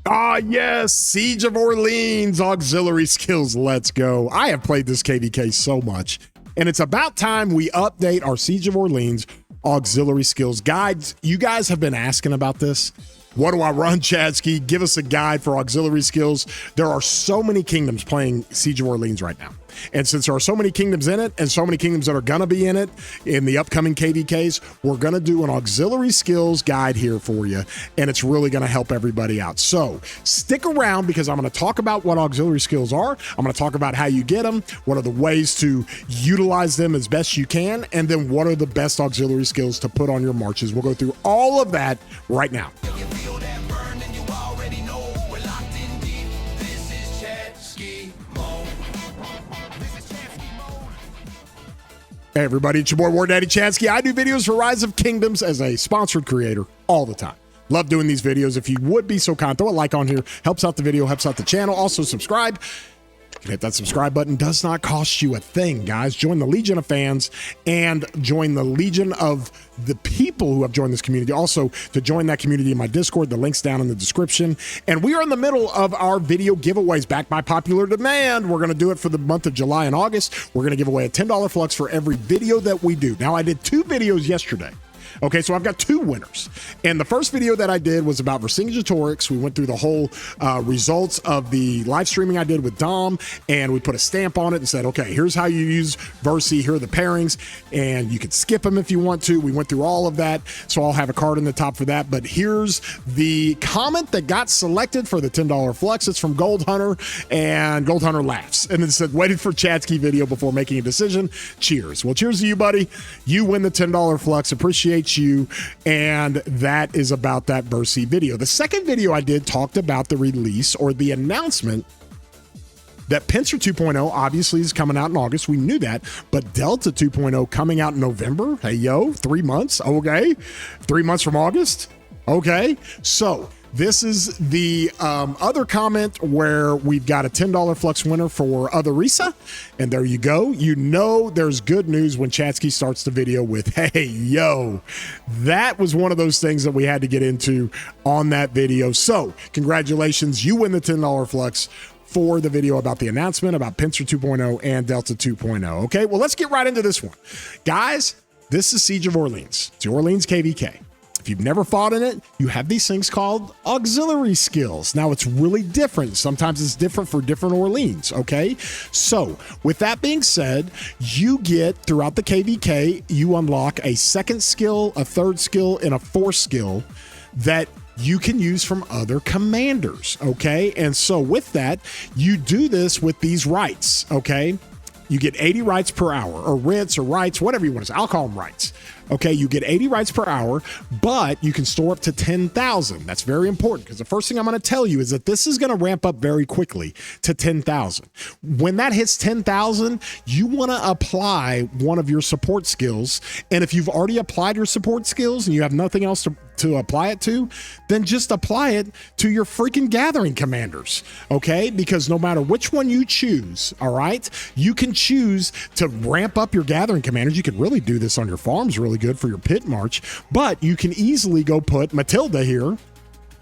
Ah, yes, Siege of Orleans auxiliary skills. Let's go. I have played this KvK so much, and it's about time we update our Siege of Orleans auxiliary skills. Guides, you guys have been asking about this. What do I run, Chadsky? Give us a guide for auxiliary skills. There are so many kingdoms playing Siege of Orleans right now. And since there are so many kingdoms in it and so many kingdoms that are going to be in it in the upcoming KvKs, we're going to do an auxiliary skills guide here for you. And it's really going to help everybody out. So stick around because I'm going to talk about what auxiliary skills are. I'm going to talk about how you get them, what are the ways to utilize them as best you can, and then what are the best auxiliary skills to put on your marches. We'll go through all of that right now. Hey everybody, it's your boy War Daddy Chansky. I do videos for Rise of Kingdoms as a sponsored creator all the time. Love doing these videos. If you would be so kind, throw a like on here. Helps out the video, helps out the channel. Also subscribe. You can hit that subscribe button. Does not cost you a thing, guys. Join the Legion of fans and join the Legion of the people who have joined this community. Also, to join that community in my Discord, the link's down in the description. And we are in the middle of our video giveaways backed by popular demand. We're going to do it for the month of July and August. We're going to give away a $10 flux for every video that we do. Now, I did 2 videos yesterday. Okay, so I've got 2 winners. And the first video that I did was about Vercingetorix. We went through the whole results of the live streaming I did with Dom, and we put a stamp on it and said, okay, here's how you use Verci. Here are the pairings, and you can skip them if you want to. We went through all of that, so I'll have a card in the top for that. But here's the comment that got selected for the $10 flux. It's from Gold Hunter, and Gold Hunter laughs. And it said, waited for Chadsky video before making a decision. Cheers. Well, cheers to you, buddy. You win the $10 flux. Appreciate you, and that is about that Verci video. The second video I did talked about the release or the announcement that Pincer 2.0 obviously is coming out in August. We knew that, but Delta 2.0 coming out in November. Hey, yo, 3 months. Okay. 3 months from August. Okay. So this is the other comment where we've got a $10 flux winner for Otherisa. And there you go. You know there's good news when Chatsky starts the video with, hey, yo. That was one of those things that we had to get into on that video. So congratulations. You win the $10 flux for the video about the announcement about Pincer 2.0 and Delta 2.0. Okay, well, let's get right into this one. Guys, this is Siege of Orleans. It's the Orleans KvK. If you've never fought in it, you have these things called auxiliary skills. Now, it's really different. Sometimes it's different for different Orleans, okay? So, with that being said, you get, throughout the KvK, you unlock a second skill, a third skill, and a fourth skill that you can use from other commanders, okay? And so, with that, you do this with these rights, okay? You get 80 rights per hour, or writs, or rights, whatever you want to say. I'll call them rights. Okay, you get 80 rights per hour, but you can store up to 10,000. That's very important because the first thing I'm going to tell you is that this is going to ramp up very quickly to 10,000. When that hits 10,000, you want to apply one of your support skills. And if you've already applied your support skills and you have nothing else to apply it to, then just apply it to your freaking gathering commanders, okay? Because no matter which one you choose, all right, you can choose to ramp up your gathering commanders. You can really do this on your farms really good for your pit march, but you can easily go put Matilda here.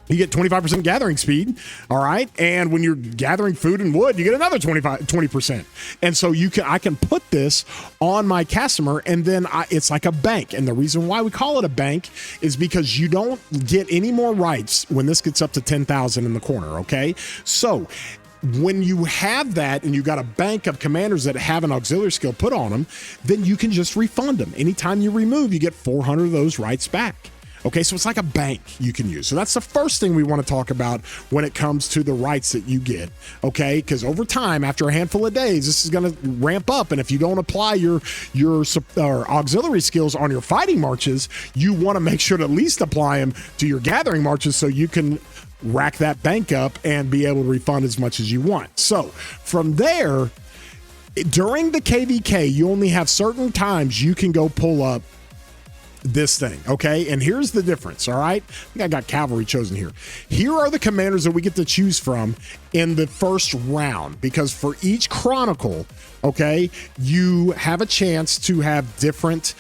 You get 25% gathering speed, all right? And when you're gathering food and wood, you get another 20%. And so I can put this on my customer, and then it's like a bank. And the reason why we call it a bank is because you don't get any more rights when this gets up to 10,000 in the corner, okay? So when you have that and you got a bank of commanders that have an auxiliary skill put on them, then you can just refund them. Anytime you remove, you get 400 of those rights back. Okay, so it's like a bank you can use. So that's the first thing we want to talk about when it comes to the rights that you get, okay? Because over time, after a handful of days, this is going to ramp up. And if you don't apply your auxiliary skills on your fighting marches, you want to make sure to at least apply them to your gathering marches so you can rack that bank up and be able to refund as much as you want. So from there, during the KvK, you only have certain times you can go pull up this thing, okay? And here's the difference, all right? I think I got cavalry chosen here. Here are the commanders that we get to choose from in the first round, because for each chronicle, okay, you have a chance to have different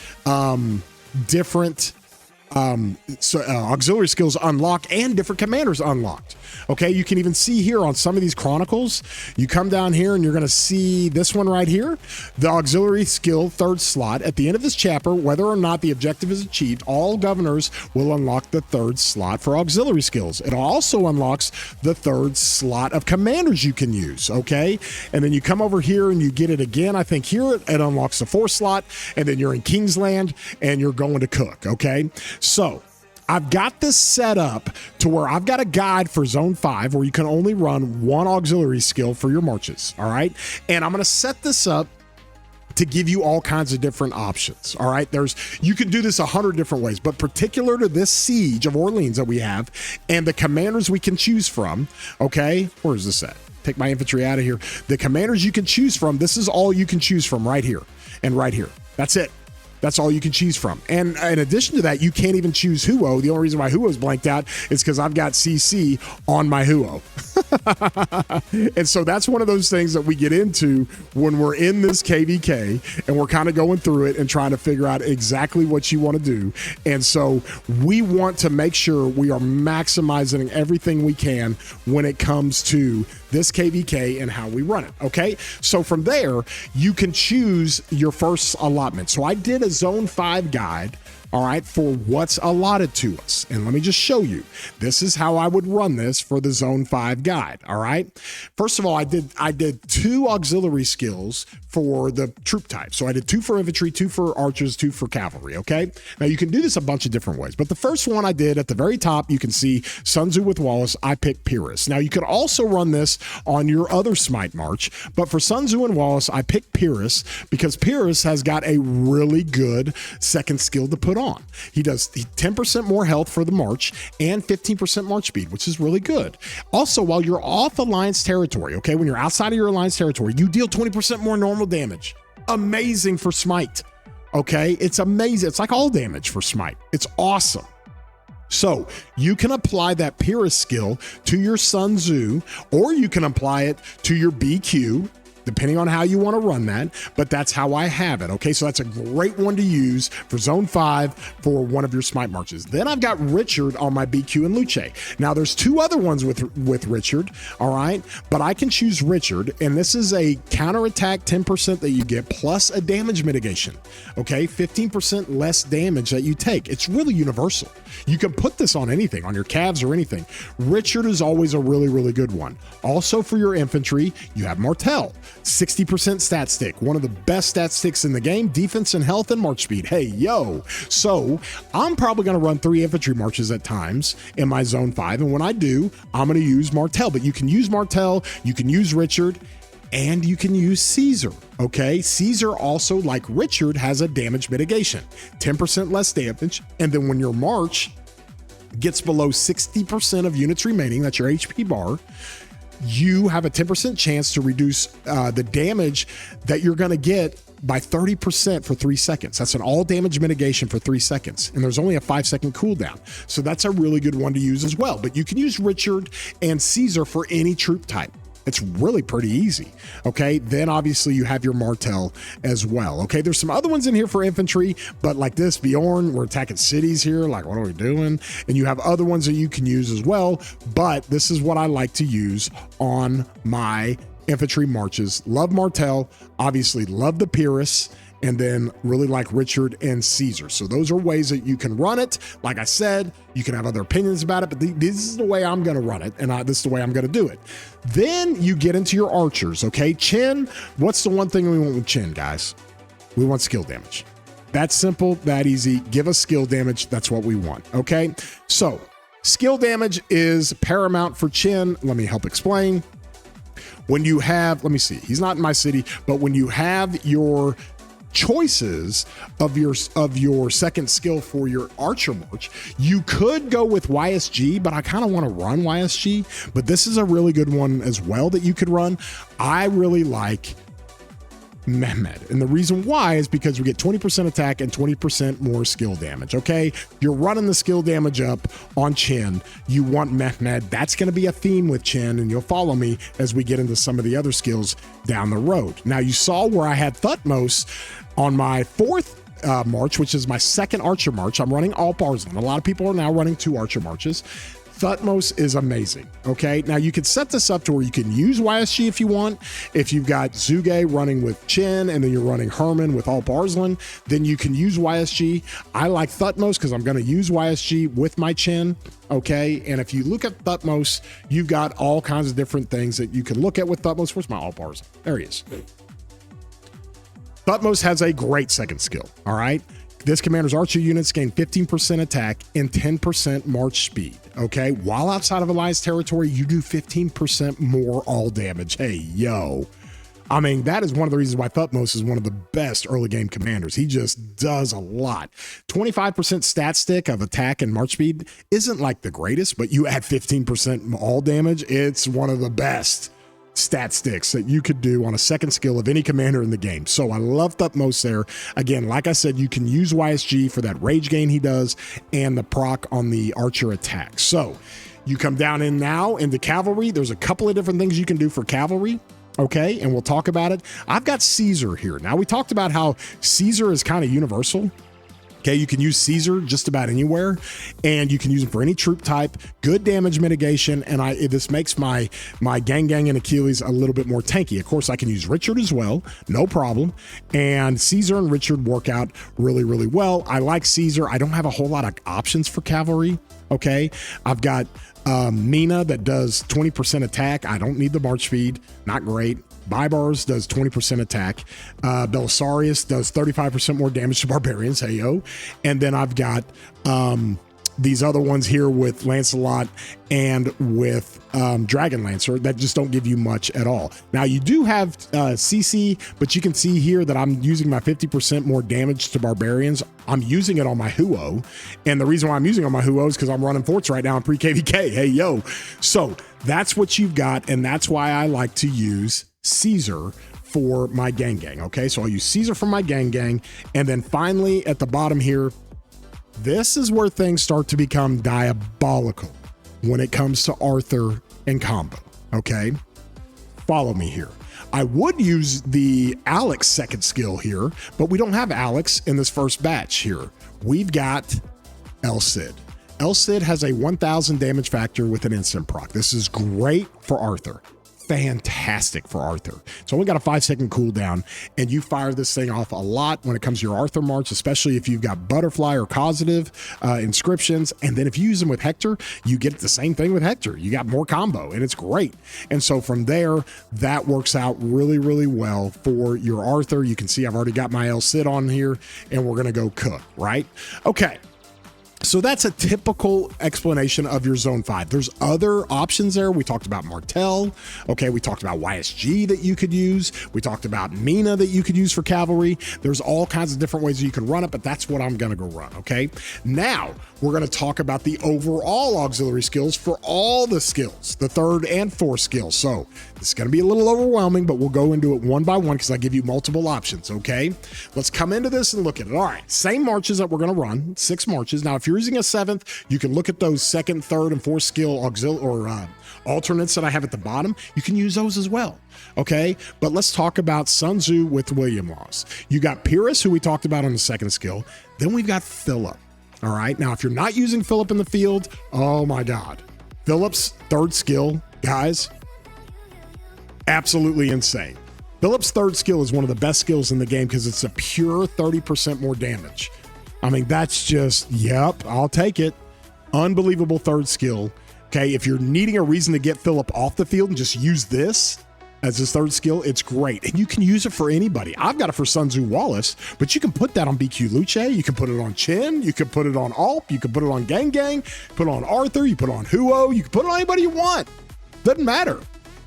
auxiliary skills unlocked and different commanders unlocked. Okay, you can even see here on some of these chronicles, you come down here and you're going to see this one right here, the auxiliary skill 3rd slot. At the end of this chapter, whether or not the objective is achieved, all governors will unlock the 3rd slot for auxiliary skills. It also unlocks the 3rd slot of commanders you can use, okay? And then you come over here and you get it again. I think here it unlocks the 4th slot, and then you're in Kingsland and you're going to cook, okay? So I've got this set up to where I've got a guide for Zone 5 where you can only run 1 auxiliary skill for your marches, all right? And I'm going to set this up to give you all kinds of different options, all right? You can do this 100 different ways, but particular to this siege of Orleans that we have and the commanders we can choose from, okay? Where is this at? Take my infantry out of here. The commanders you can choose from, this is all you can choose from right here and right here. That's it. That's all you can choose from. And in addition to that, you can't even choose Huo. The only reason why Huo's blanked out is because I've got CC on my Huo. And so that's one of those things that we get into when we're in this KvK and we're kind of going through it and trying to figure out exactly what you want to do. And so we want to make sure we are maximizing everything we can when it comes to this KvK and how we run it, okay? So from there, you can choose your first allotment. So I did a Zone 5 guide, all right, for what's allotted to us. And let me just show you. This is how I would run this for the Zone 5 guide, all right? First of all, I did 2 auxiliary skills for the troop type. So I did 2 for infantry, 2 for archers, 2 for cavalry, okay? Now you can do this a bunch of different ways, but the first one I did at the very top, you can see Sun Tzu with Wallace, I picked Pyrrhus. Now you could also run this on your other Smite March, but for Sun Tzu and Wallace, I picked Pyrrhus because Pyrrhus has got a really good second skill to put on. He does 10% more health for the march and 15% march speed, which is really good. Also, while you're off alliance territory, okay, when you're outside of your alliance territory, you deal 20% more normal damage. Amazing for Smite, okay? It's amazing. It's like all damage for Smite. It's awesome. So you can apply that Pyrrhus skill to your Sun Tzu, or you can apply it to your BQ, depending on how you want to run that, but that's how I have it, okay? So that's a great one to use for Zone 5 for one of your Smite Marches. Then I've got Richard on my BQ and Luce. Now there's 2 other ones with Richard, all right? But I can choose Richard, and this is a counterattack 10% that you get plus a damage mitigation, okay? 15% less damage that you take. It's really universal. You can put this on anything, on your calves or anything. Richard is always a really, really good one. Also for your infantry, you have Martel. 60% stat stick, one of the best stat sticks in the game, defense and health and march speed. Hey, yo. So I'm probably going to run 3 infantry marches at times in my Zone 5. And when I do, I'm going to use Martel. But you can use Martel, you can use Richard, and you can use Caesar, okay? Caesar also, like Richard, has a damage mitigation, 10% less damage. And then when your march gets below 60% of units remaining, that's your HP bar, you have a 10% chance to reduce the damage that you're going to get by 30% for 3 seconds. That's an all damage mitigation for 3 seconds. And there's only a 5-second cooldown. So that's a really good one to use as well. But you can use Richard and Caesar for any troop type. It's really pretty easy. Okay. Then obviously you have your Martel as well. Okay. There's some other ones in here for infantry, but like this Bjorn, we're attacking cities here. Like, what are we doing? And you have other ones that you can use as well. But this is what I like to use on my infantry marches. Love Martel, obviously love the Pyrrhus, and then really like Richard and Caesar. So those are ways that you can run it. Like I said, you can have other opinions about it, but this is the way I'm going to run it, and this is the way I'm going to do it. Then you get into your archers, okay? Chin, what's the one thing we want with Chin, guys? We want skill damage. That's simple, that easy. Give us skill damage. That's what we want, okay? So skill damage is paramount for Chin. Let me help explain. When you have, let me see, he's not in my city, but when you have your choices of your second skill for your archer march, you could go with YSG, but I kind of want to run YSG, but this is a really good one as well that you could run. I really like Mehmed, and the reason why is because we get 20% attack and 20% more skill damage. Okay, you're running the skill damage up on Chin, you want Mehmed. That's going to be a theme with Chin, and you'll follow me as we get into some of the other skills down the road. Now you saw where I had Thutmose on my 4th march, which is my second archer march. I'm running all Barzan. A lot of people are now running 2 archer marches. Thutmose is amazing. Okay, now you can set this up to where you can use YSG if you want. If you've got Zuge running with Chin and then you're running Herman with all Barzlan, then you can use YSG. I like Thutmose because I'm going to use YSG with my Chin. Okay, and if you look at Thutmose, you've got all kinds of different things that you can look at with Thutmose. Where's my all Barzlan? There he is. Thutmose has a great second skill. All right. This commander's archer units gain 15% attack and 10% march speed. Okay, while outside of Alliance territory, you do 15% more all damage. Hey, yo. I mean, that is one of the reasons why Thutmose is one of the best early game commanders. He just does a lot. 25% stat stick of attack and march speed isn't like the greatest, but you add 15% all damage, it's one of the best stat sticks that you could do on a second skill of any commander in the game. So I love Thutmose there. Again, like I said, you can use YSG for that rage gain he does and the proc on the archer attack. So you come down in now into cavalry. There's a couple of different things you can do for cavalry. Okay, and we'll talk about it. I've got Caesar here. Now, we talked about how Caesar is kind of universal. Okay, you can use Caesar just about anywhere, and you can use him for any troop type. Good damage mitigation, and this makes my Gang and Achilles a little bit more tanky. Of course, I can use Richard as well, no problem. And Caesar and Richard work out really, really well. I like Caesar. I don't have a whole lot of options for cavalry. Okay, I've got Mina that does 20% attack. I don't need the march speed, not great. Baibars does 20% attack. Belisarius does 35% more damage to barbarians. Hey, yo. And then I've got these other ones here with Lancelot and with Dragon Lancer that just don't give you much at all. Now, you do have CC, but you can see here that I'm using my 50% more damage to barbarians. I'm using it on my Huo. And the reason why I'm using it on my Huo is because I'm running forts right now in pre-KvK. Hey, yo. So that's what you've got, and that's why I like to use Caesar for my gang. Okay, so I'll use Caesar for my gang, and then finally at the bottom here, this is where things start to become diabolical when it comes to Arthur and combo. Okay, follow me here. I would use the Alex second skill here, but we don't have Alex in this first batch here. We've got El Cid. El Cid has a 1000 damage factor with an instant proc. This is great for Arthur. Fantastic for Arthur. It's only got a 5-second cooldown, and you fire this thing off a lot when it comes to your Arthur march, especially if you've got butterfly or causative inscriptions. And then if you use them with Hector, you get the same thing with Hector. You got more combo, and it's great. And so from there, that works out really, really well for your Arthur. You can see I've already got my El Cid on here, and we're going to go cook, right? Okay. So that's a typical explanation of your Zone 5. There's other options there. We talked about Martel. Okay, we talked about YSG that you could use. We talked about Mina that you could use for cavalry. There's all kinds of different ways you can run it, but that's what I'm going to go run, okay? Now, we're going to talk about the overall auxiliary skills for all the skills, the third and fourth skills. So this is going to be a little overwhelming, but we'll go into it one by one because I give you multiple options, okay? Let's come into this and look at it. All right, same marches that we're going to run, 6 marches. Now, if you're using a 7th, you can look at those 2nd, 3rd, and 4th skill alternates that I have at the bottom. You can use those as well, okay? But let's talk about Sun Tzu with William Laws. You got Pyrrhus, who we talked about on the 2nd skill. Then we've got Philip, all right? Now, if you're not using Philip in the field, oh my God. Philip's 3rd skill, guys, absolutely insane. Philip's 3rd skill is one of the best skills in the game because it's a pure 30% more damage. I mean, that's just, yep, I'll take it. Unbelievable 3rd skill. Okay, if you're needing a reason to get Philip off the field and just use this as his 3rd skill, it's great. And you can use it for anybody. I've got it for Sun Tzu Wallace, but you can put that on BQ Luce. You can put it on Chin. You can put it on Alp. You can put it on Gang, put it on Arthur. You put it on Huo. You can put it on anybody you want. Doesn't matter.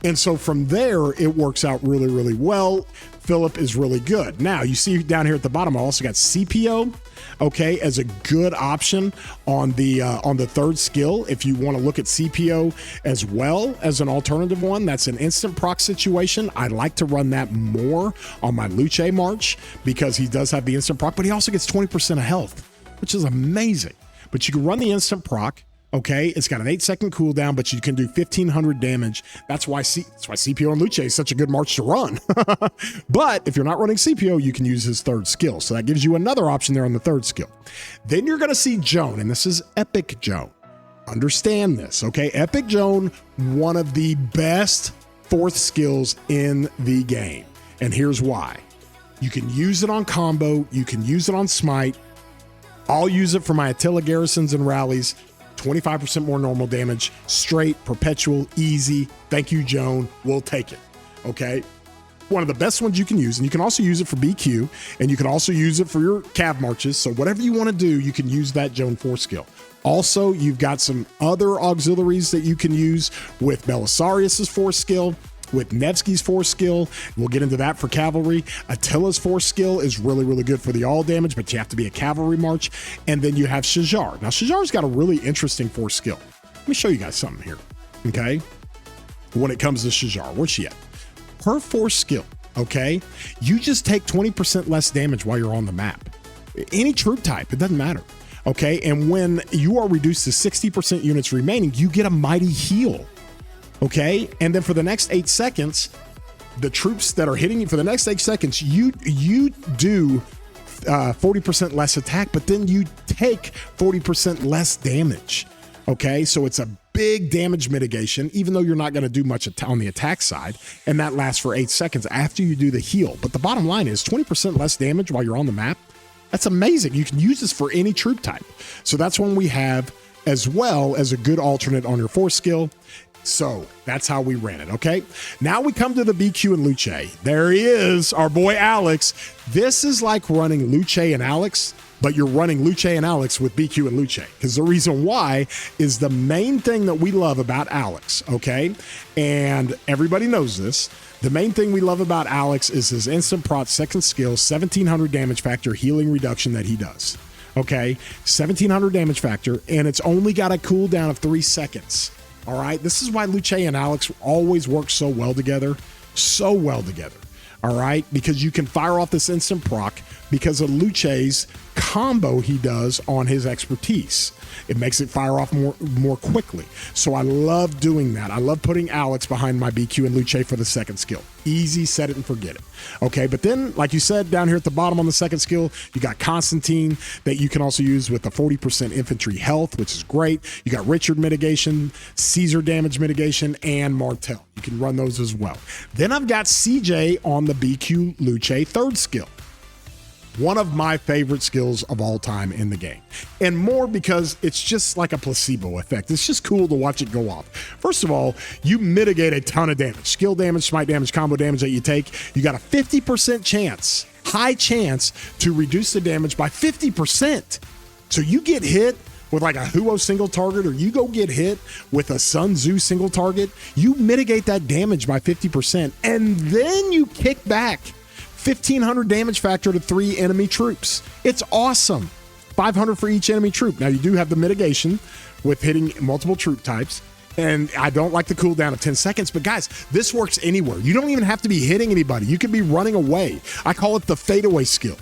And so from there, it works out really, really well. Philip is really good. Now, you see down here at the bottom, I also got CPO, okay, as a good option on the 3rd skill. If you want to look at CPO as well as an alternative one, that's an instant proc situation. I like to run that more on my Luce March because he does have the instant proc, but he also gets 20% of health, which is amazing. But you can run the instant proc, Okay, it's got an 8-second cooldown, but you can do 1,500 damage. That's why CPO and Luce is such a good March to run. But if you're not running CPO, you can use his third skill. So that gives you another option there on the third skill. Then you're going to see Joan, and this is Epic Joan. Understand this, okay? Epic Joan, one of the best fourth skills in the game. And here's why. You can use it on combo. You can use it on smite. I'll use it for my Attila garrisons and rallies. 25% more normal damage, straight, perpetual, easy. Thank you, Joan. We'll take it. Okay. One of the best ones you can use, and you can also use it for BQ, and you can also use it for your cav marches. So whatever you want to do, you can use that Joan 4 skill. Also, you've got some other auxiliaries that you can use with Belisarius's 4 skill, with Nevsky's 4 skill. We'll get into that for cavalry. Attila's 4 skill is really, really good for the all damage, but you have to be a cavalry march. And then you have Shajar. Now, Shajar's got a really interesting 4 skill. Let me show you guys something here, okay? When it comes to Shajar, where's she at? Her 4 skill, okay? You just take 20% less damage while you're on the map. Any troop type, it doesn't matter, okay? And when you are reduced to 60% units remaining, you get a mighty heal. Okay, and then for the next 8 seconds, the troops that are hitting you for the next 8 seconds, you do 40% less attack, but then you take 40% less damage. Okay, so it's a big damage mitigation, even though you're not going to do much on the attack side, and that lasts for 8 seconds after you do the heal. But the bottom line is 20% less damage while you're on the map. That's amazing. You can use this for any troop type. So that's one we have, as well as a good alternate on your 4 skill. So that's how we ran it, okay? Now we come to the BQ and Luce. There he is, our boy Alex. This is like running Luce and Alex, but you're running Luce and Alex with BQ and Luce. Because the reason why is the main thing that we love about Alex, okay? And everybody knows this. The main thing we love about Alex is his instant prot second skill, 1,700 damage factor healing reduction that he does. Okay, 1,700 damage factor, and it's only got a cooldown of 3 seconds. All right, this is why Luce and Alex always work so well together. So well together. All right, because you can fire off this instant proc because of Luce's combo he does on his expertise. It makes it fire off more quickly. So I love doing that. I love putting Alex behind my BQ and Luce for the second skill. Easy, set it and forget it. Okay, but then, like you said, down here at the bottom on the second skill, you got Constantine that you can also use with the 40% infantry health, which is great. You got Richard mitigation, Caesar damage mitigation, and Martel. You can run those as well. Then I've got CJ on the BQ Luce third skill. One of my favorite skills of all time in the game. And more because it's just like a placebo effect. It's just cool to watch it go off. First of all, you mitigate a ton of damage. Skill damage, smite damage, combo damage that you take. You got a 50% chance, high chance, to reduce the damage by 50%. So you get hit with like a Huo single target, or you go get hit with a Sun Tzu single target, you mitigate that damage by 50%. And then you kick back 1,500 damage factor to 3 enemy troops. It's awesome. 500 for each enemy troop. Now, you do have the mitigation with hitting multiple troop types, and I don't like the cooldown of 10 seconds, but guys, this works anywhere. You don't even have to be hitting anybody. You could be running away. I call it the fadeaway skill.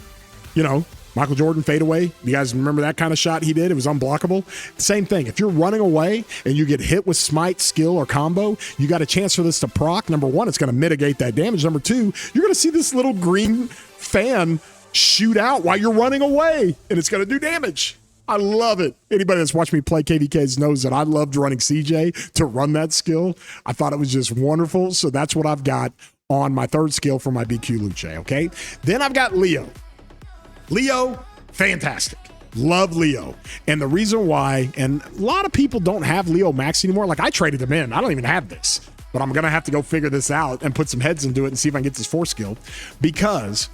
You know, Michael Jordan fadeaway. You guys remember that kind of shot he did? It was unblockable. Same thing. If you're running away and you get hit with smite, skill, or combo, you got a chance for this to proc. Number one, it's going to mitigate that damage. Number two, you're going to see this little green fan shoot out while you're running away, and it's going to do damage. I love it. Anybody that's watched me play KvKs knows that I loved running CJ to run that skill. I thought it was just wonderful. So that's what I've got on my third skill for my BQ Luce, okay? Then I've got Leo. Leo, fantastic. Love Leo. And the reason why, and a lot of people don't have Leo max anymore. Like, I traded him in. I don't even have this. But I'm going to have to go figure this out and put some heads into it and see if I can get this 4 skill. Because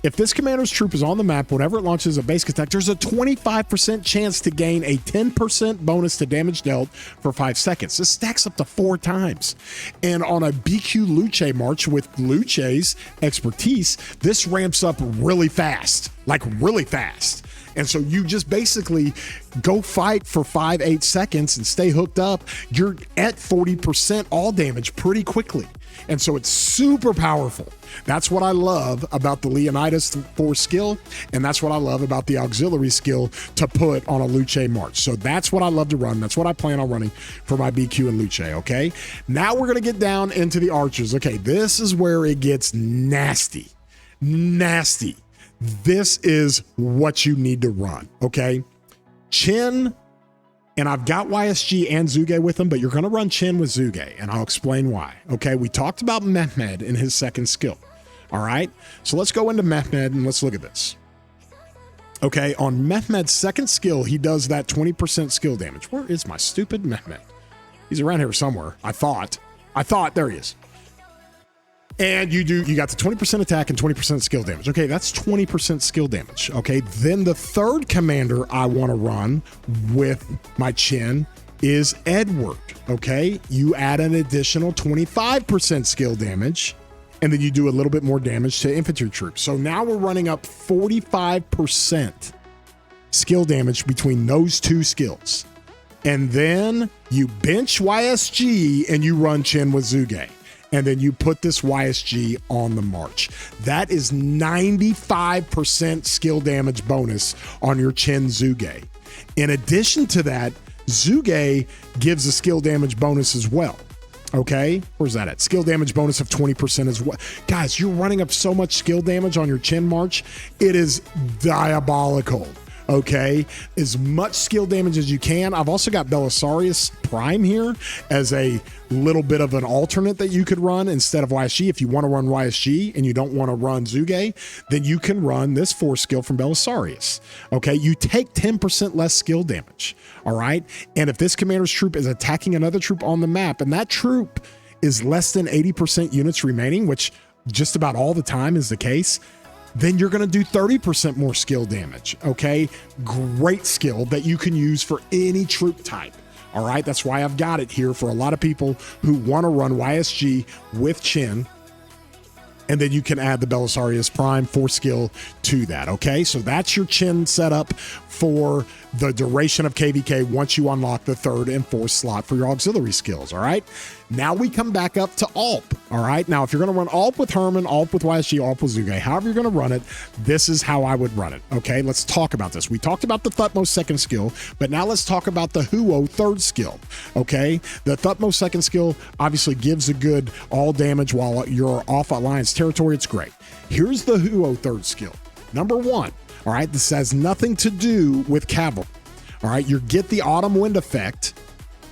if this commander's troop is on the map, whenever it launches a basic attack, there's a 25% chance to gain a 10% bonus to damage dealt for 5 seconds. This stacks up to 4 times. And on a BQ Luce march with Luce's expertise, this ramps up really fast, like really fast. And so you just basically go fight for 5-8 seconds and stay hooked up. You're at 40% all damage pretty quickly. And so it's super powerful. That's what I love about the Leonidas 4 skill, and that's what I love about the auxiliary skill to put on a Luce March. So that's what I love to run. That's what I plan on running for my BQ and Luce, okay? Now we're going to get down into the archers. Okay, this is where it gets nasty. Nasty. This is what you need to run, okay? Chin, and I've got YSG and Zuge with them, but you're going to run Chin with Zuge, and I'll explain why. Okay, we talked about Mehmed in his second skill. All right, so let's go into Mehmed and let's look at this. Okay, on Mehmed's second skill, he does that 20% skill damage. Where is my stupid Mehmed? He's around here somewhere. I thought, there he is. And you got the 20% attack and 20% skill damage. Okay, that's 20% skill damage. Okay, then the third commander I want to run with my Chin is Edward. Okay, you add an additional 25% skill damage, and then you do a little bit more damage to infantry troops. So now we're running up 45% skill damage between those two skills. And then you bench YSG and you run Chin with Zuge. And then you put this YSG on the march. That is 95% skill damage bonus on your Chin Zuge. In addition to that, Zuge gives a skill damage bonus as well. Okay, where's that at? Skill damage bonus of 20% as well. Guys, you're running up so much skill damage on your Chin march. It is diabolical. Okay, as much skill damage as you can. I've also got Belisarius Prime here as a little bit of an alternate that you could run instead of YSG. If you want to run YSG and you don't want to run Zuge, then you can run this 4 skill from Belisarius. Okay, you take 10% less skill damage. All right, and if this commander's troop is attacking another troop on the map and that troop is less than 80% units remaining, which just about all the time is the case, then you're going to do 30% more skill damage, okay? Great skill that you can use for any troop type, all right? That's why I've got it here for a lot of people who want to run YSG with Chin, and then you can add the Belisarius Prime 4 skill to that, okay? So that's your Chin setup for the duration of KvK once you unlock the 3rd and 4th slot for your auxiliary skills, all right? Now we come back up to Alp, all right? Now, if you're going to run Alp with Herman, Alp with YSG, Alp with Zuge, however you're going to run it, this is how I would run it, okay? Let's talk about this. We talked about the Thutmose second skill, but now let's talk about the Huo third skill, okay? The Thutmose second skill obviously gives a good all damage while you're off Alliance territory. It's great. Here's the Huo third skill. Number 1, all right? This has nothing to do with cavalry, all right? You get the autumn wind effect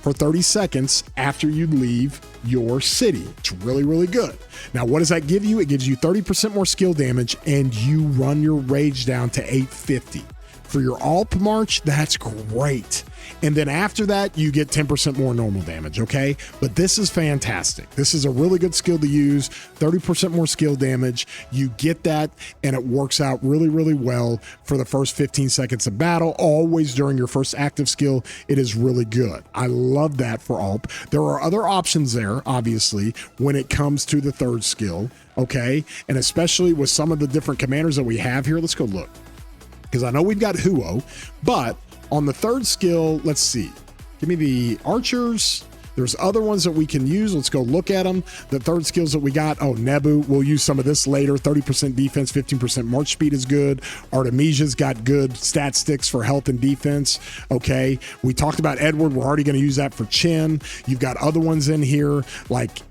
for 30 seconds after you leave your city. It's really, really good. Now, what does that give you? It gives you 30% more skill damage, and you run your rage down to 850. For your Alp March, that's great. And then after that, you get 10% more normal damage, okay? But this is fantastic. This is a really good skill to use, 30% more skill damage. You get that, and it works out really, really well for the first 15 seconds of battle. Always during your first active skill, it is really good. I love that for Alp. There are other options there, obviously, when it comes to the third skill, okay? And especially with some of the different commanders that we have here. Let's go look. Because I know we've got Huo, but on the third skill, let's see. Give me the archers. There's other ones that we can use. Let's go look at them. The third skills that we got. Oh, Nebu. We'll use some of this later. 30% defense, 15% march speed is good. Artemisia's got good stat sticks for health and defense. Okay. We talked about Edward. We're already going to use that for Chin. You've got other ones in here like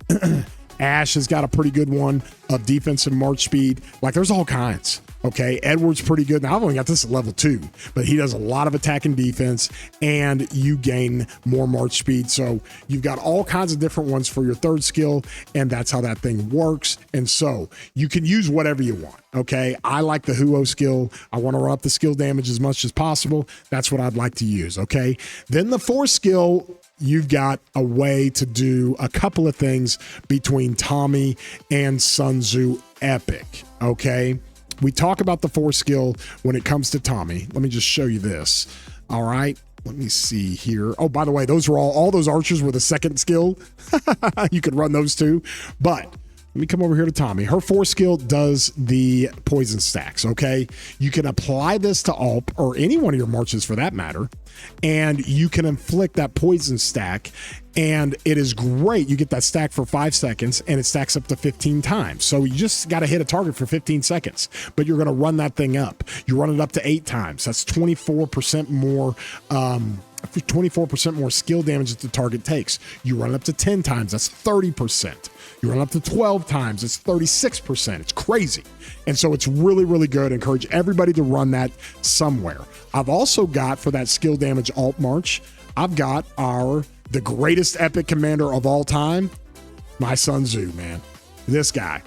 Ash has got a pretty good one of defense and march speed. Like there's all kinds. Okay, Edward's pretty good. Now, I've only got this at level 2, but he does a lot of attack and defense, and you gain more march speed. So you've got all kinds of different ones for your third skill, and that's how that thing works. And so you can use whatever you want, okay? I like the Huo skill. I want to run up the skill damage as much as possible. That's what I'd like to use, okay? Then the fourth skill, you've got a way to do a couple of things between Tommy and Sun Tzu Epic, okay? We talk about the 4 skill when it comes to Tommy. Let me just show you this. All right. Let me see here. Oh, by the way, those were all those archers were the second skill. You could run those too. But Let me come over here to Tommy. Her 4 skill does the poison stacks, okay? You can apply this to Alp, or any one of your marches for that matter, and you can inflict that poison stack, and it is great. You get that stack for 5 seconds, and it stacks up to 15 times. So you just got to hit a target for 15 seconds, but you're going to run that thing up. You run it up to 8 times. That's 24% more 24% more skill damage that the target takes. You run it up to 10 times, that's 30%. You run it up to 12 times, it's 36%. It's crazy. And so it's really, really good. I encourage everybody to run that somewhere. I've also got, for that skill damage alt march, I've got the greatest epic commander of all time, my Sun Tzu, man. This guy.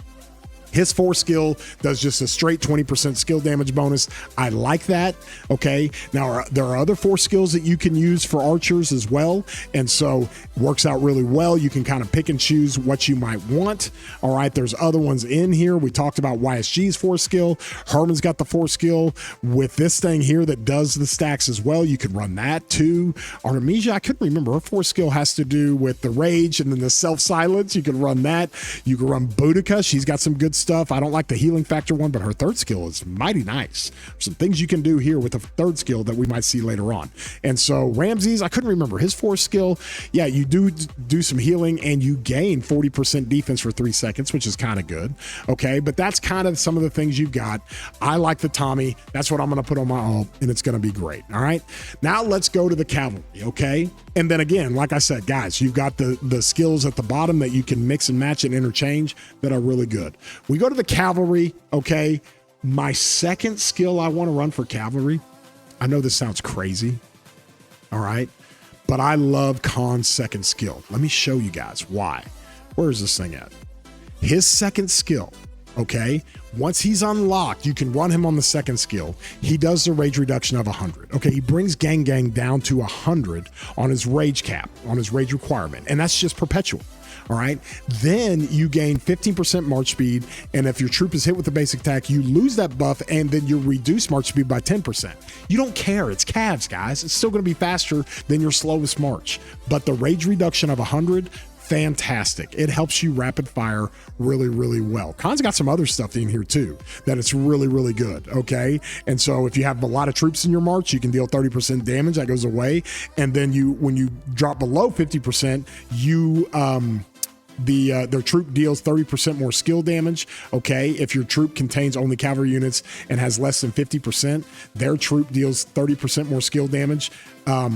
His 4 skill does just a straight 20% skill damage bonus. I like that. Okay. Now, there are other 4 skills that you can use for archers as well. And so it works out really well. You can kind of pick and choose what you might want. All right. There's other ones in here. We talked about YSG's 4 skill. Herman's got the 4 skill with this thing here that does the stacks as well. You could run that too. Artemisia, I couldn't remember. Her 4 skill has to do with the rage and then the self-silence. You can run that. You can run Boudica. She's got some good stuff. I don't like the healing factor one, but her 3rd skill is mighty nice. Some things you can do here with the 3rd skill that we might see later on. And so Ramses, I couldn't remember his 4 skill. Yeah, you do some healing and you gain 40% defense for 3 seconds, which is kind of good. Okay, but that's kind of some of the things you've got. I like the Tommy. That's what I'm going to put on my ult, and it's going to be great. All right, now let's go to the cavalry. Okay, and then again, like I said, guys, you've got the skills at the bottom that you can mix and match and interchange that are really good. We go to the cavalry. Okay, my 2nd skill I want to run for cavalry, I know this sounds crazy, all right, but I love Khan's 2nd skill. Let me show you guys why. Where is this thing at? His 2nd skill, okay, once he's unlocked, you can run him on the 2nd skill. He does the rage reduction of 100. Okay, he brings Gang down to 100 on his rage cap, on his rage requirement, and that's just perpetual. All right, then you gain 15% march speed, and if your troop is hit with a basic attack, you lose that buff, and then you reduce march speed by 10%. You don't care. It's calves, guys. It's still going to be faster than your slowest march, but the rage reduction of 100, fantastic. It helps you rapid fire really, really well. Khan's got some other stuff in here too that it's really, really good. Okay, and so if you have a lot of troops in your march, you can deal 30% damage. That goes away, and then when you drop below 50%, their troop deals 30% more skill damage. Okay, if your troop contains only cavalry units and has less than 50%, their troop deals 30% more skill damage,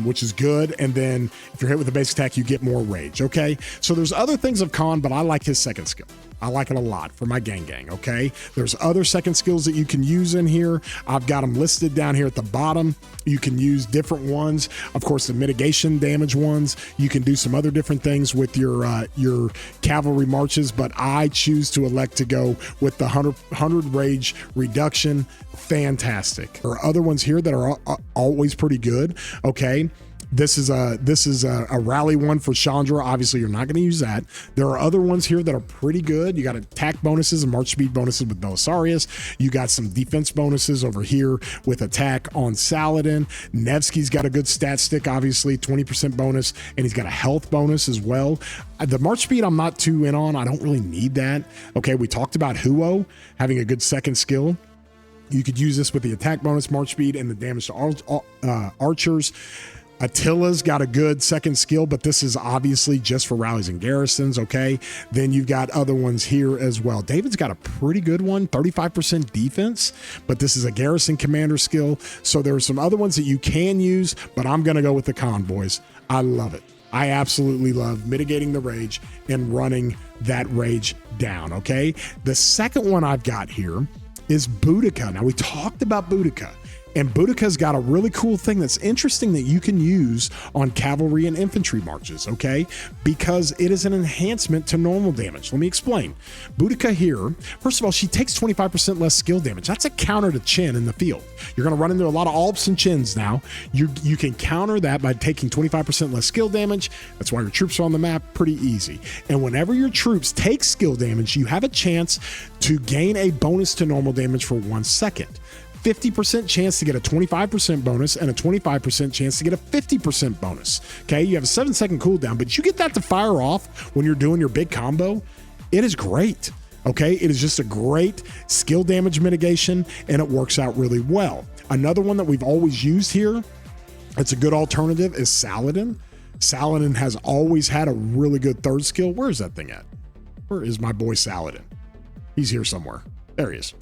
which is good. And then if you're hit with a basic attack, you get more rage. Okay, so there's other things of Khan, but I like his 2nd skill. I like it a lot for my gang. Okay, there's other 2nd skills that you can use in here. I've got them listed down here at the bottom. You can use different ones. Of course, the mitigation damage ones. You can do some other different things with your cavalry marches, but I choose to elect to go with the 100 rage reduction. Fantastic. There are other ones here that are always pretty good. Okay. This is a rally one for Chandra. Obviously, you're not going to use that. There are other ones here that are pretty good. You got attack bonuses and march speed bonuses with Belisarius. You got some defense bonuses over here with attack on Saladin. Nevsky's got a good stat stick, obviously, 20% bonus, and he's got a health bonus as well. The march speed I'm not too in on. I don't really need that. Okay, we talked about Huo having a good 2nd skill. You could use this with the attack bonus, march speed, and the damage to archers. Attila's got a good 2nd skill, but this is obviously just for rallies and garrisons, okay? Then you've got other ones here as well. David's got a pretty good one, 35% defense, but this is a garrison commander skill. So there are some other ones that you can use, but I'm going to go with the Khan, boys. I love it. I absolutely love mitigating the rage and running that rage down, okay? The 2nd one I've got here is Boudica. Now, we talked about Boudica. And Boudica's got a really cool thing that's interesting that you can use on cavalry and infantry marches, okay? Because it is an enhancement to normal damage. Let me explain. Boudica here, first of all, she takes 25% less skill damage. That's a counter to Chin in the field. You're going to run into a lot of Alps and Chins now. You can counter that by taking 25% less skill damage. That's why your troops are on the map. Pretty easy. And whenever your troops take skill damage, you have a chance to gain a bonus to normal damage for 1 second. 50% chance to get a 25% bonus and a 25% chance to get a 50% bonus. Okay, you have a 7-second cooldown, but you get that to fire off when you're doing your big combo. It is great. Okay, it is just a great skill damage mitigation, and it works out really well. Another one that we've always used here, it's a good alternative, is Saladin. Saladin has always had a really good third skill. Where is that thing at? Where is my boy Saladin? He's here somewhere. There he is.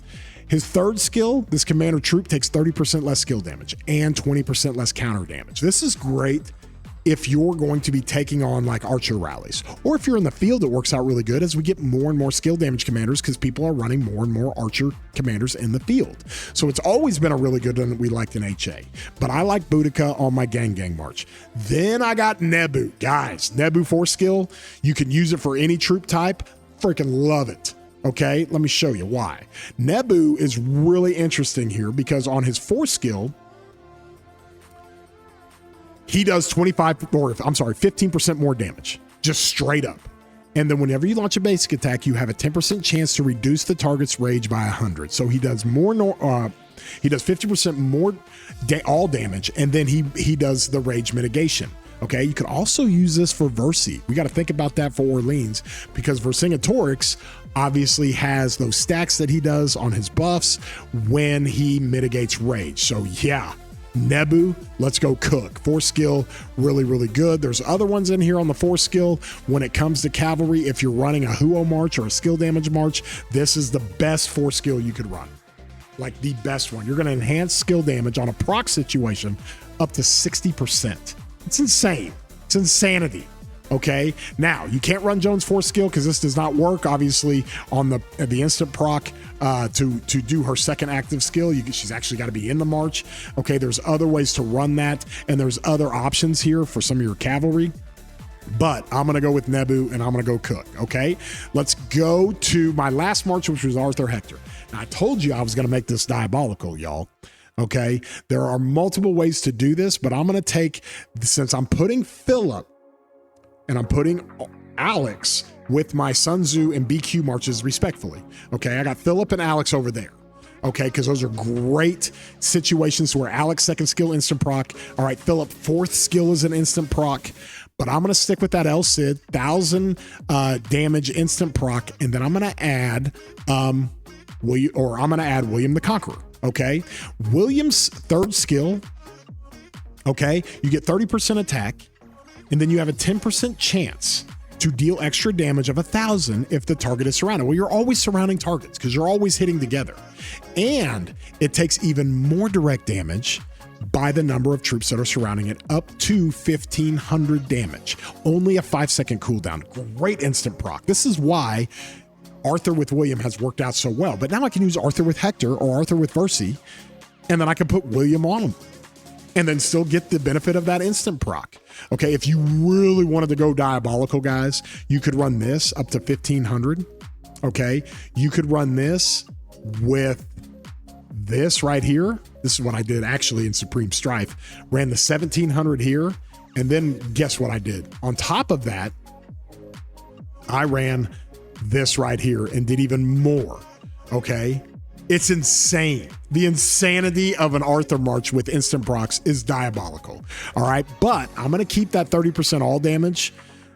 His third skill, this commander troop takes 30% less skill damage and 20% less counter damage. This is great if you're going to be taking on like archer rallies, or if you're in the field, it works out really good as we get more and more skill damage commanders because people are running more and more archer commanders in the field. So it's always been a really good one that we liked in HA, but I like Boudica on my gang march. Then I got Nebu. Guys, Nebu 4 skill, you can use it for any troop type. Freaking love it. Okay, let me show you why. Nebu is really interesting here because on his 4 skill, he does 15% more damage, just straight up. And then whenever you launch a basic attack, you have a 10% chance to reduce the target's rage by 100. So he does he does 50% more all damage, and then he does the rage mitigation. Okay, you could also use this for Versi. We got to think about that for Orleans because Vercingetorix obviously has those stacks that he does on his buffs when he mitigates rage. So yeah, Nebu, let's go cook. 4 skill, really, really good. There's other ones in here on the 4 skill. When it comes to cavalry, if you're running a Huo march or a skill damage march, this is the best 4 skill you could run. Like the best one. You're going to enhance skill damage on a proc situation up to 60%. It's insane. It's insanity. Okay. Now you can't run Jones 4 skill because this does not work. Obviously, on the instant proc to do her second active skill, she's actually got to be in the march. Okay. There's other ways to run that, and there's other options here for some of your cavalry. But I'm going to go with Nebu and I'm going to go cook. Okay. Let's go to my last march, which was Arthur Hector. Now, I told you I was going to make this diabolical, y'all. Okay. There are multiple ways to do this, but I'm going to take, since I'm putting Philip and I'm putting Alex with my Sun Tzu and BQ marches respectfully. Okay. I got Philip and Alex over there. Okay. Because those are great situations where Alex second skill instant proc. All right. Philip fourth skill is an instant proc. But I'm going to stick with that El Cid 1,000 damage instant proc, and then I'm going to add William the Conqueror. Okay, William's third skill. Okay, you get 30% attack, and then you have a 10% chance to deal extra damage of 1,000 if the target is surrounded. Well, you're always surrounding targets because you're always hitting together, and it takes even more direct damage by the number of troops that are surrounding it, up to 1,500 damage. Only a 5-second cooldown. Great instant proc. This is why Arthur with William has worked out so well. But now I can use Arthur with Hector or Arthur with Versi, and then I can put William on him and then still get the benefit of that instant proc. Okay, if you really wanted to go diabolical, guys, you could run this up to 1,500. Okay, you could run this with this right here. This is what I did actually in Supreme Strife. Ran the 1,700 here, and then guess what I did? On top of that, I ran this right here and did even more. Okay? It's insane. The insanity of an Arthur March with instant procs is diabolical. All right? But I'm going to keep that 30% all damage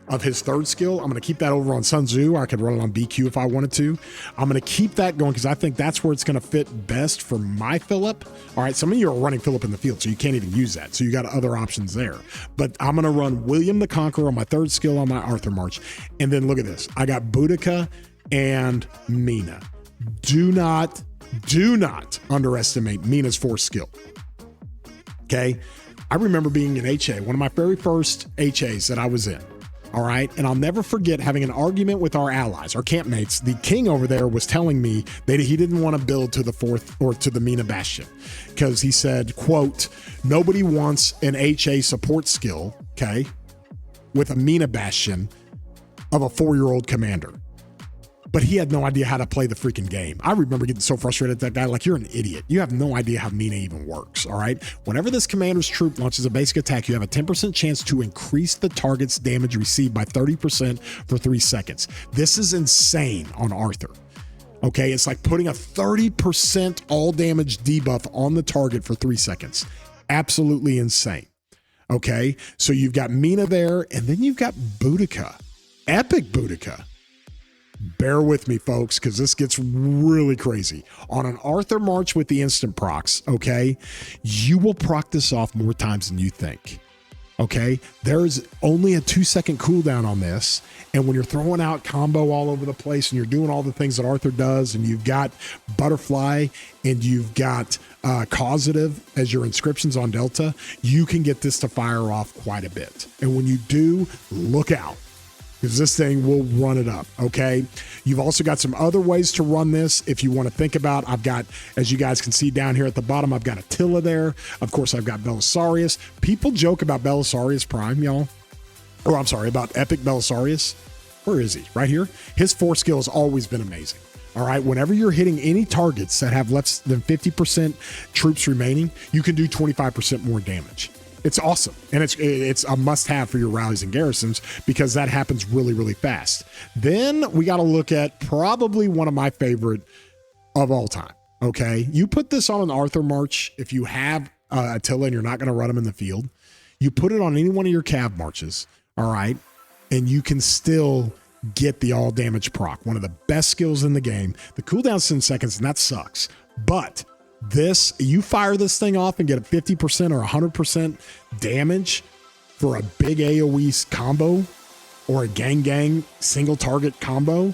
of his third skill. I'm going to keep that over on Sun Tzu. I could run it on BQ if I wanted to. I'm going to keep that going because I think that's where it's going to fit best for my Philip. All right, some of you are running Philip in the field, so you can't even use that. So you got other options there. But I'm going to run William the Conqueror on my third skill on my Arthur March. And then look at this. I got Boudica and Mina. Do not underestimate Mina's fourth skill. Okay? I remember being in HA, one of my very first HAs that I was in. All right. And I'll never forget having an argument with our allies, our campmates. The king over there was telling me that he didn't want to build to the fourth or to the Mina Bastion because he said, quote, nobody wants an HA support skill, okay, with a Mina Bastion of a 4-year-old commander. But he had no idea how to play the freaking game. I remember getting so frustrated at that guy. Like, you're an idiot. You have no idea how Mina even works, all right? Whenever this commander's troop launches a basic attack, you have a 10% chance to increase the target's damage received by 30% for 3 seconds. This is insane on Arthur, okay? It's like putting a 30% all damage debuff on the target for 3 seconds. Absolutely insane, okay? So you've got Mina there, and then you've got Boudica. Epic Boudica. Bear with me, folks, because this gets really crazy. On an Arthur March with the instant procs, okay, you will proc this off more times than you think. Okay, there's only a 2-second cooldown on this. And when you're throwing out combo all over the place and you're doing all the things that Arthur does, and you've got Butterfly and you've got Causative as your inscriptions on Delta, you can get this to fire off quite a bit. And when you do, look out, because this thing will run it up, okay? You've also got some other ways to run this if you want to think about. I've got, as you guys can see down here at the bottom, I've got Attila there. Of course, I've got Belisarius. People joke about Belisarius Prime, y'all. Or I'm sorry, about Epic Belisarius. Where is he? Right here? His 4 skill has always been amazing. All right, whenever you're hitting any targets that have less than 50% troops remaining, you can do 25% more damage. It's awesome, and it's a must-have for your rallies and garrisons because that happens really, really fast. Then we got to look at probably one of my favorite of all time, okay? You put this on an Arthur March if you have Attila and you're not going to run him in the field. You put it on any one of your Cav marches, all right? And you can still get the all-damage proc, one of the best skills in the game. The cooldown's 10 seconds, and that sucks. But this, you fire this thing off and get a 50% or 100% damage for a big AoE combo or a gang single target combo.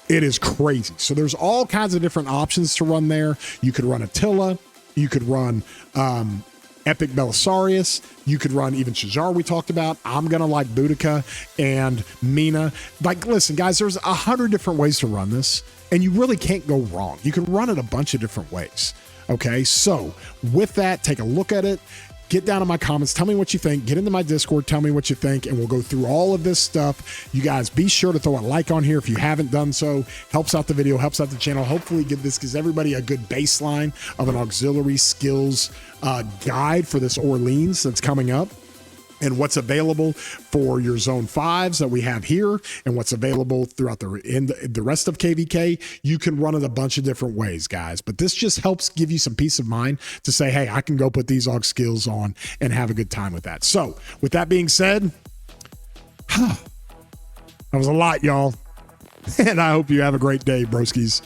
It is crazy. So there's all kinds of different options to run there. You could run Attila. You could run Epic Belisarius. You could run even Shajar we talked about. I'm going to like Boudica and Mina. Like, listen, guys, there's 100 different ways to run this, and you really can't go wrong. You can run it a bunch of different ways. Okay, so with that, take a look at it. Get down in my comments. Tell me what you think. Get into my Discord. Tell me what you think, and we'll go through all of this stuff. You guys, be sure to throw a like on here if you haven't done so. Helps out the video, helps out the channel. Hopefully, this gives everybody a good baseline of an auxiliary skills guide for this Orleans that's coming up, and what's available for your zone 5s that we have here, and what's available throughout the rest of KvK. You can run it a bunch of different ways, guys, but this just helps give you some peace of mind to say, hey, I can go put these AUG skills on and have a good time with that. So with that being said, that was a lot, y'all, and I hope you have a great day, broskies.